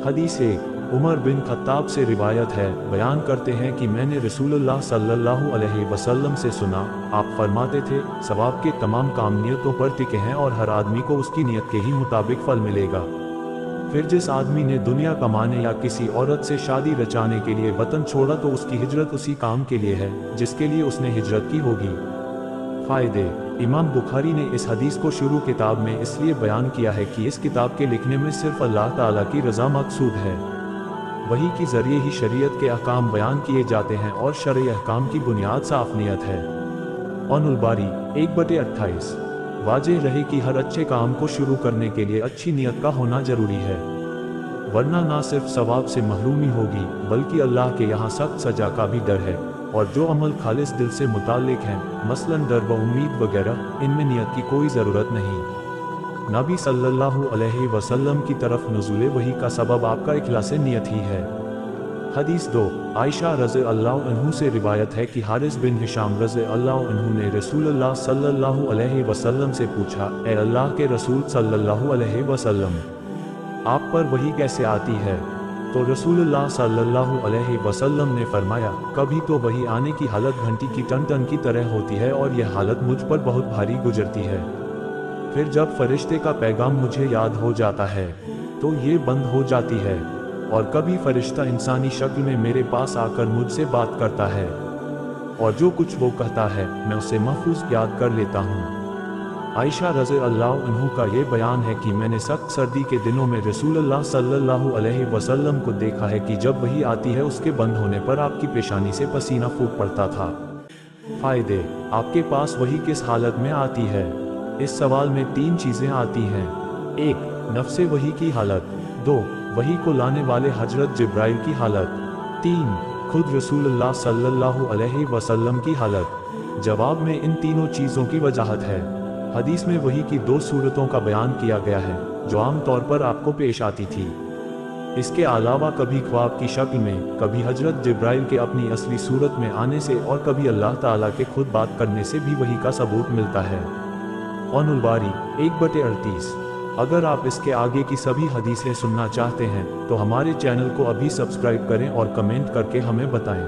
हदीस 1 Umar bin Khattab से रिवायत है, बयान करते हैं कि मैंने रसूलुल्लाह सल्लल्लाहु अलैहि वसल्लम से सुना, आप फरमाते थे, सवाब के तमाम काम नियतों पर टिके हैं और हर आदमी को उसकी नियत के ही मुताबिक फल मिलेगा। फिर जिस आदमी ने दुनिया कमाने या किसी औरत से शादी रचाने के लिए वतन छोड़ा तो उसकी हिजरत उसी काम के लिए है जिसके लिए उसने हिजरत की होगी। फ़ायदे। इमाम बुखारी ने इस हदीस को शुरू किताब में इसलिए बयान किया है कि इस किताब के लिखने में सिर्फ अल्लाह ताला की रज़ा मकसूद है। वही के ज़रिए ही शरीयत के अहकाम बयान किए जाते हैं और शरई अहकाम की बुनियाद साफ नियत है। फ़तहुल बारी 1/28। वाज़ेह रहे कि हर अच्छे काम को शुरू करने के लिए अच्छी नियत का होना जरूरी है, वरना ना सिर्फ सवाब से महरूमी होगी बल्कि अल्लाह के यहाँ सख्त सजा का भी डर है। और जो अमल खालिस दिल से मुताल्लिक हैं, मसलन डर व उम्मीद वगैरह, इनमें नियत की कोई ज़रूरत नहीं। नबी सल्लल्लाहु अलैहि वसल्लम की तरफ नुज़ूल वही का सबब आपका इखलास नियत ही है। हदीस 2 आयशा रज़ी अल्लाह अन्हु से रिवायत है कि हारिस बिन हिशाम रज़ी अल्लाह अन्हु ने रसूलुल्लाह सल्लल्लाहु अलैहि वसल्लम से पूछा, ए अल्लाह के रसूल सल्लल्लाहु अलैहि वसल्लम, आप पर वही कैसे आती है? तो रसूलुल्लाह सल्लल्लाहु अलैहि वसल्लम ने फरमाया, कभी तो वही आने की हालत घंटी की टन टन की तरह होती है और यह हालत मुझ पर बहुत भारी गुजरती है। फिर जब फरिश्ते का पैगाम मुझे याद हो जाता है तो ये बंद हो जाती है, और कभी फरिश्ता इंसानी शक्ल में मेरे पास आकर मुझसे बात करता है और जो कुछ वो कहता है मैं उसे महफूज याद कर लेता हूँ। आयशा रज़ी अल्लाह अन्हु का ये बयान है कि मैंने सख्त सर्दी के दिनों में रसूलुल्लाह सल्लल्लाहु अलैहि वसल्लम को देखा है कि जब वही आती है उसके बंद होने पर आपकी पेशानी से पसीना फूट पड़ता था। फ़ायदे। आपके पास वही किस हालत में आती है? इस सवाल में 3 चीज़ें आती हैं। 1 नफ्से वही की हालत, 2 वही को लाने वाले हजरत जिब्राइल की हालत, 3 खुद रसूलुल्लाह सल्लल्लाहु अलैहि वसल्लम की हालत। जवाब में इन तीनों चीज़ों की वजाहत है। हदीस में वही की 2 सूरतों का बयान किया गया है जो आम तौर पर आपको पेश आती थी। इसके अलावा कभी ख्वाब की शक्ल में, कभी हजरत जिब्राइल के अपनी असली सूरत में आने से और कभी अल्लाह ताला के खुद बात करने से भी वही का सबूत मिलता है। फ़तहुल बारी 1/38। अगर आप इसके आगे की सभी हदीसें सुनना चाहते हैं तो हमारे चैनल को अभी सब्सक्राइब करें और कमेंट करके हमें बताएं।